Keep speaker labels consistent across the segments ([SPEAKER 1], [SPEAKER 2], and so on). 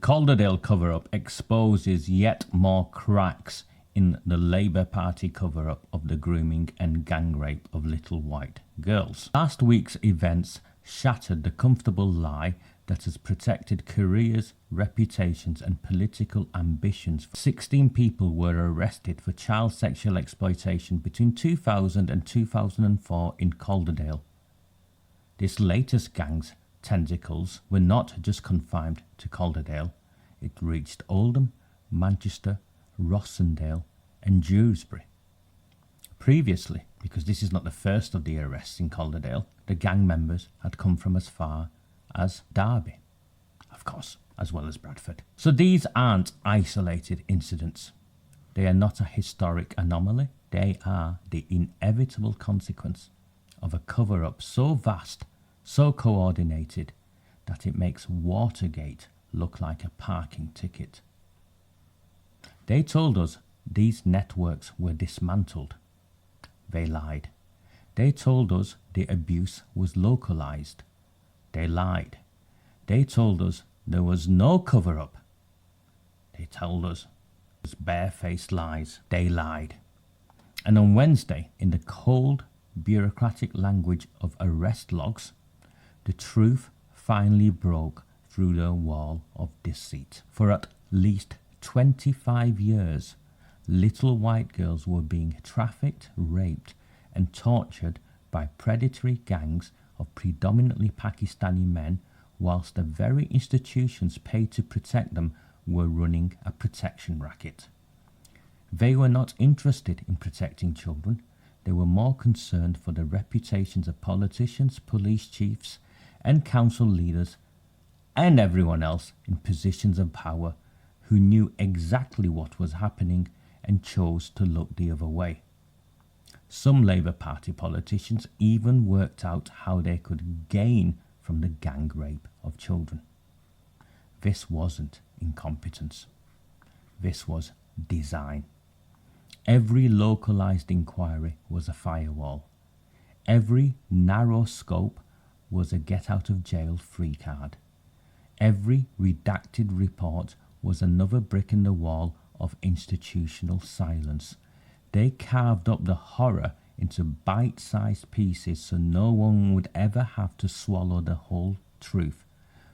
[SPEAKER 1] Calderdale cover-up exposes yet more cracks in the Labour Party cover-up of the grooming and gang rape of little white girls. Last week's events shattered the comfortable lie that has protected careers, reputations and political ambitions. 16 people were arrested for child sexual exploitation between 2000 and 2004 in Calderdale. This latest gang's tentacles were not just confined to Calderdale. It reached Oldham, Manchester, Rossendale and Dewsbury. Previously, because this is not the first of the arrests in Calderdale, the gang members had come from as far as Derby, of course, as well as Bradford. So these aren't isolated incidents. They are not a historic anomaly. They are the inevitable consequence of a cover-up so vast, so coordinated, that it makes Watergate look like a parking ticket. They told us these networks were dismantled. They lied. They told us the abuse was localized. They lied. They told us there was no cover-up. They told us it was barefaced lies. They lied. And on Wednesday, in the cold, bureaucratic language of arrest logs, the truth finally broke through the wall of deceit. For at least 25 years, little white girls were being trafficked, raped and tortured by predatory gangs of predominantly Pakistani men, whilst the very institutions paid to protect them were running a protection racket. They were not interested in protecting children. They were more concerned for the reputations of politicians, police chiefs and council leaders and everyone else in positions of power who knew exactly what was happening and chose to look the other way. Some Labour Party politicians even worked out how they could gain from the gang rape of children. This wasn't incompetence. This was design. Every localised inquiry was a firewall. Every narrow scope was a get-out-of-jail-free card. Every redacted report was another brick in the wall of institutional silence. They carved up the horror into bite-sized pieces so no one would ever have to swallow the whole truth.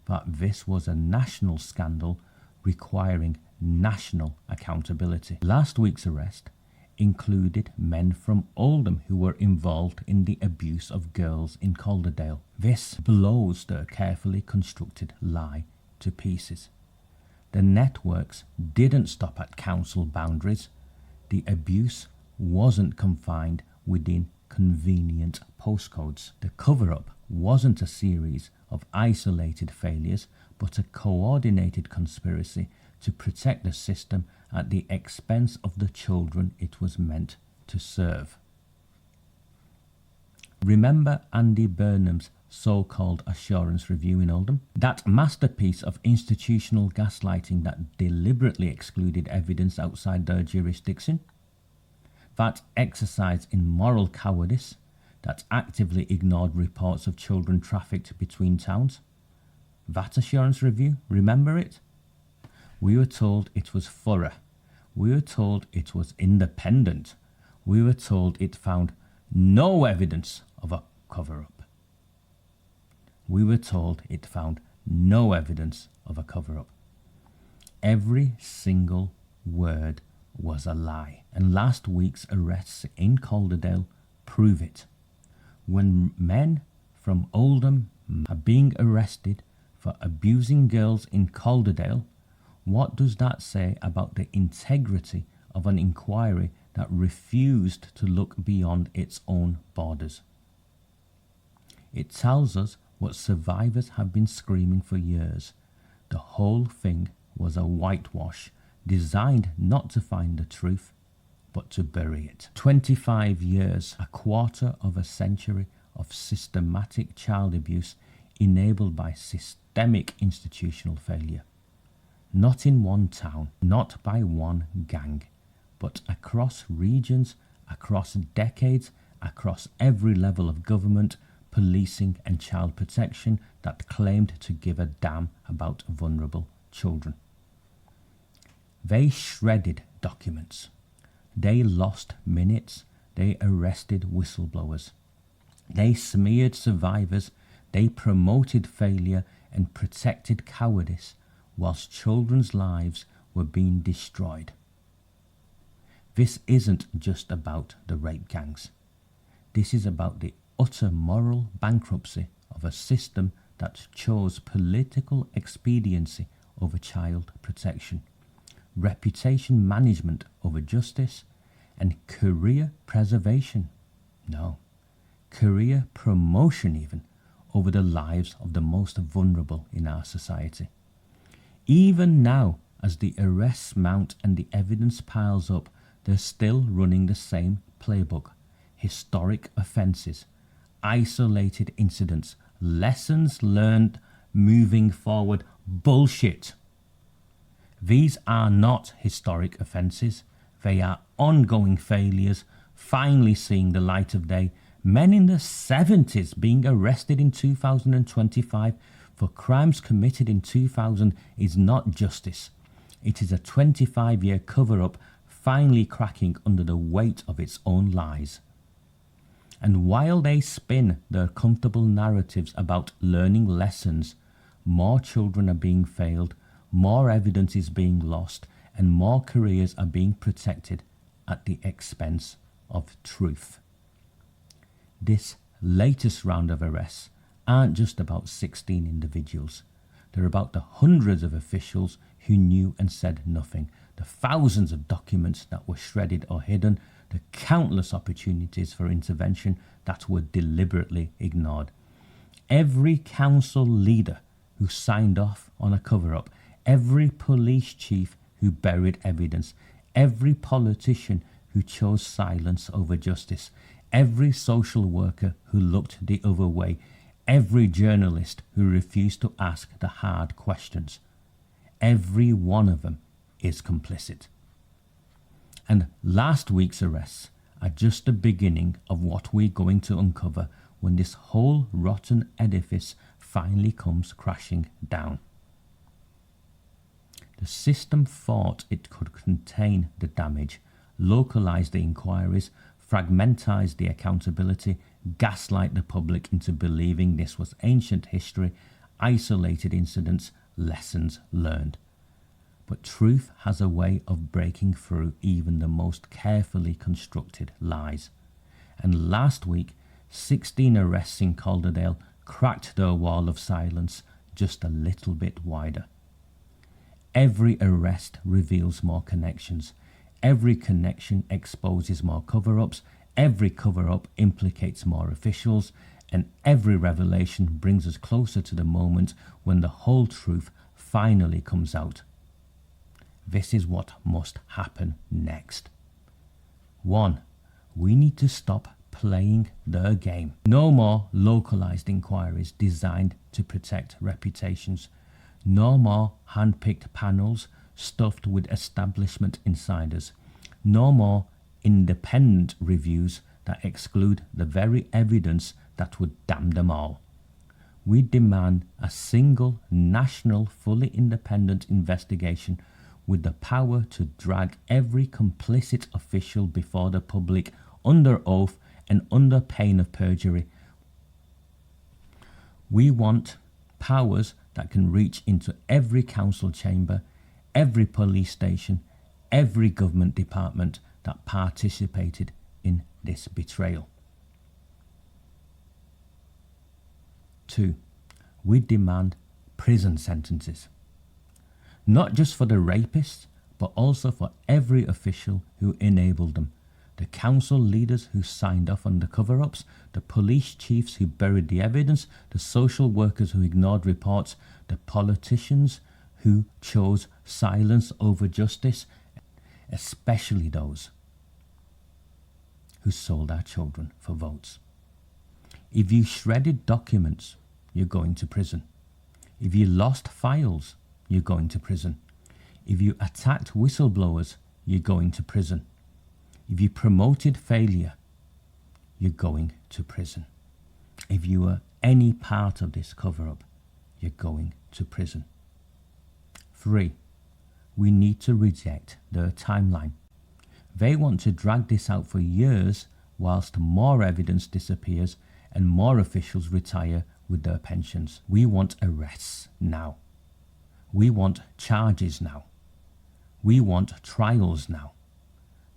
[SPEAKER 1] But this was a national scandal requiring national accountability. Last week's arrest included men from Oldham who were involved in the abuse of girls in Calderdale. This blows the carefully constructed lie to pieces. The networks didn't stop at council boundaries. The abuse wasn't confined within convenient postcodes. The cover-up wasn't a series of isolated failures, but a coordinated conspiracy to protect the system at the expense of the children it was meant to serve. Remember Andy Burnham's so-called assurance review in Oldham? That masterpiece of institutional gaslighting that deliberately excluded evidence outside their jurisdiction? That exercise in moral cowardice that actively ignored reports of children trafficked between towns? That assurance review, remember it? We were told it was thorough. We were told it was independent. We were told it found no evidence of a cover-up. We were told it found no evidence of a cover-up. Every single word was a lie, and last week's arrests in Calderdale prove it. When men from Oldham are being arrested for abusing girls in Calderdale, what does that say about the integrity of an inquiry that refused to look beyond its own borders? It tells us what survivors have been screaming for years. The whole thing was a whitewash designed not to find the truth, but to bury it. 25 years, a quarter of a century of systematic child abuse enabled by systemic institutional failure. Not in one town, not by one gang, but across regions, across decades, across every level of government, policing and child protection that claimed to give a damn about vulnerable children. They shredded documents. They lost minutes. They arrested whistleblowers. They smeared survivors. They promoted failure and protected cowardice whilst children's lives were being destroyed. This isn't just about the rape gangs. This is about the utter moral bankruptcy of a system that chose political expediency over child protection, reputation management over justice, and career preservation. No, career promotion even, over the lives of the most vulnerable in our society. Even now, as the arrests mount and the evidence piles up, they're still running the same playbook. Historic offences, isolated incidents, lessons learned moving forward bullshit. These are not historic offences. They are ongoing failures, finally seeing the light of day. Men in the 70s being arrested in 2025 for crimes committed in 2000 is not justice. It is a 25-year cover-up finally cracking under the weight of its own lies. And while they spin their comfortable narratives about learning lessons, more children are being failed, more evidence is being lost, and more careers are being protected at the expense of truth. This latest round of arrests aren't just about 16 individuals. They're about the hundreds of officials who knew and said nothing, the thousands of documents that were shredded or hidden, the countless opportunities for intervention that were deliberately ignored. Every council leader who signed off on a cover-up, every police chief who buried evidence, every politician who chose silence over justice, every social worker who looked the other way, every journalist who refused to ask the hard questions. Every one of them is complicit. And last week's arrests are just the beginning of what we're going to uncover when this whole rotten edifice finally comes crashing down. The system thought it could contain the damage, localise the inquiries, fragmentise the accountability, gaslight the public into believing this was ancient history, isolated incidents, lessons learned. But truth has a way of breaking through even the most carefully constructed lies. And last week, 16 arrests in Calderdale cracked their wall of silence just a little bit wider. Every arrest reveals more connections. Every connection exposes more cover-ups. Every cover-up implicates more officials. And every revelation brings us closer to the moment when the whole truth finally comes out. This is what must happen next. 1. We need to stop playing their game. No more localised inquiries designed to protect reputations. No more hand-picked panels stuffed with establishment insiders. No more independent reviews that exclude the very evidence that would damn them all. We demand a single, national, fully independent investigation with the power to drag every complicit official before the public under oath and under pain of perjury. We want powers that can reach into every council chamber, every police station, every government department that participated in this betrayal. 2. We demand prison sentences. Not just for the rapists, but also for every official who enabled them. The council leaders who signed off on the cover-ups, the police chiefs who buried the evidence, the social workers who ignored reports, the politicians who chose silence over justice, especially those who sold our children for votes. If you shredded documents, you're going to prison. If you lost files, you're going to prison. If you attacked whistleblowers, you're going to prison. If you promoted failure, you're going to prison. If you were any part of this cover-up, you're going to prison. 3. We need to reject their timeline. They want to drag this out for years whilst more evidence disappears and more officials retire with their pensions. We want arrests now. We want charges now. We want trials now.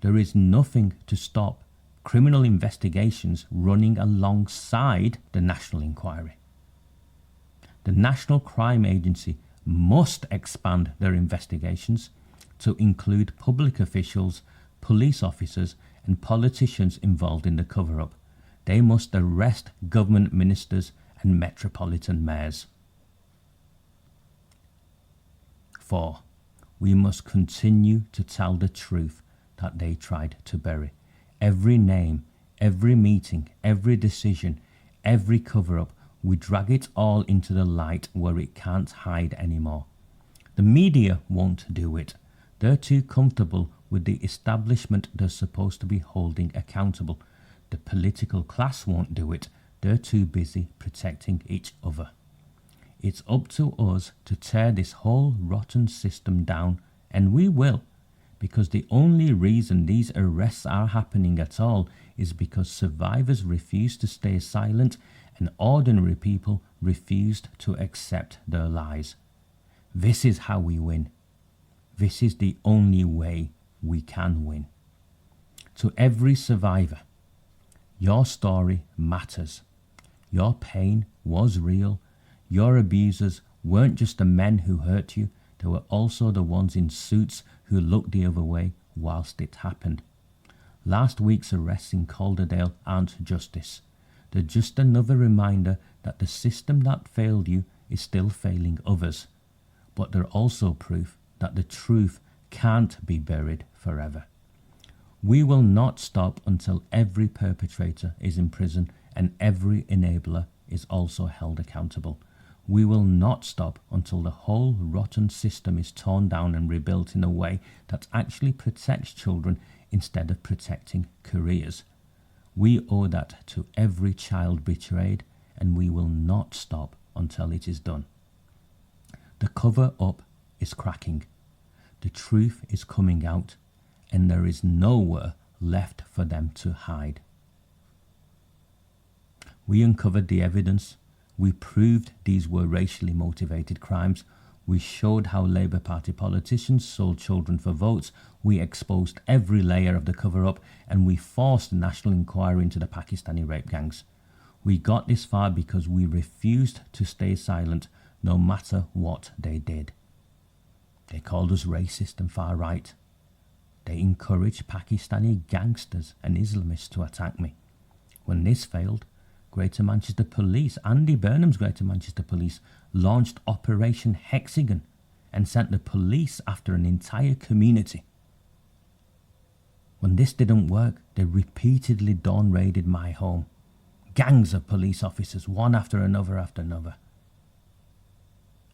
[SPEAKER 1] There is nothing to stop criminal investigations running alongside the national inquiry. The National Crime Agency must expand their investigations to include public officials, police officers and politicians involved in the cover-up. They must arrest government ministers and metropolitan mayors. 4. We must continue to tell the truth that they tried to bury. Every name, every meeting, every decision, every cover-up, we drag it all into the light where it can't hide anymore. The media won't do it. They're too comfortable with the establishment they're supposed to be holding accountable. The political class won't do it. They're too busy protecting each other. It's up to us to tear this whole rotten system down, and we will, because the only reason these arrests are happening at all is because survivors refuse to stay silent and ordinary people refused to accept their lies. This is how we win. This is the only way we can win. To every survivor, your story matters. Your pain was real. Your abusers weren't just the men who hurt you, they were also the ones in suits who looked the other way whilst it happened. Last week's arrests in Calderdale aren't justice. They're just another reminder that the system that failed you is still failing others. But they're also proof that the truth can't be buried forever. We will not stop until every perpetrator is in prison and every enabler is also held accountable. We will not stop until the whole rotten system is torn down and rebuilt in a way that actually protects children instead of protecting careers. We owe that to every child betrayed, and we will not stop until it is done. The cover-up is cracking. The truth is coming out, and there is nowhere left for them to hide. We uncovered the evidence. We proved these were racially motivated crimes. We showed how Labour Party politicians sold children for votes. We exposed every layer of the cover-up, and we forced a national inquiry into the Pakistani rape gangs. We got this far because we refused to stay silent no matter what they did. They called us racist and far right. They encouraged Pakistani gangsters and Islamists to attack me. When this failed, Greater Manchester Police, Andy Burnham's Greater Manchester Police, launched Operation Hexagon and sent the police after an entire community. When this didn't work, they repeatedly dawn raided my home. Gangs of police officers, one after another.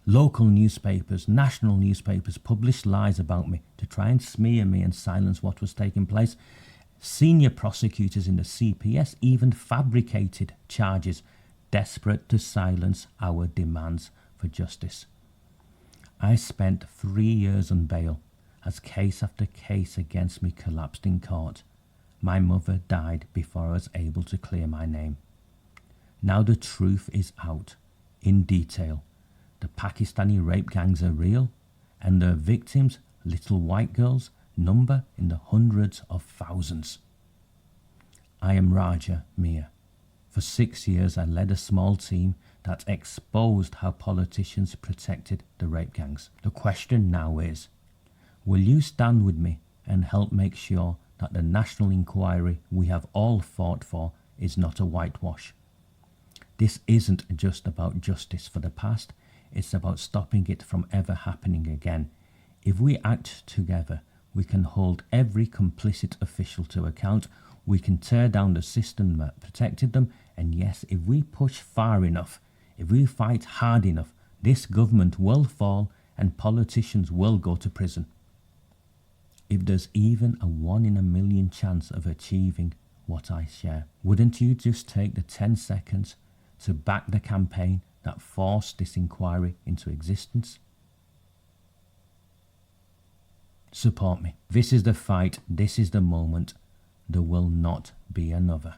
[SPEAKER 1] Local newspapers, national newspapers published lies about me to try and smear me and silence what was taking place. Senior prosecutors in the CPS even fabricated charges, desperate to silence our demands for justice. I spent 3 years on bail as case after case against me collapsed in court. My mother died before I was able to clear my name. Now the truth is out, in detail. The Pakistani rape gangs are real, and their victims, little white girls, number in the hundreds of thousands. I am Raja Mia. For 6 years I led a small team that exposed how politicians protected the rape gangs. The question now is, will you stand with me and help make sure that the national inquiry we have all fought for is not a whitewash? This isn't just about justice for the past, it's about stopping it from ever happening again. If we act together, we can hold every complicit official to account, we can tear down the system that protected them, and yes, if we push far enough, if we fight hard enough, this government will fall and politicians will go to prison. If there's even a 1 in a million chance of achieving what I share, wouldn't you just take the 10 seconds to back the campaign that forced this inquiry into existence? support me. This is the fight. This is the moment. There will not be another.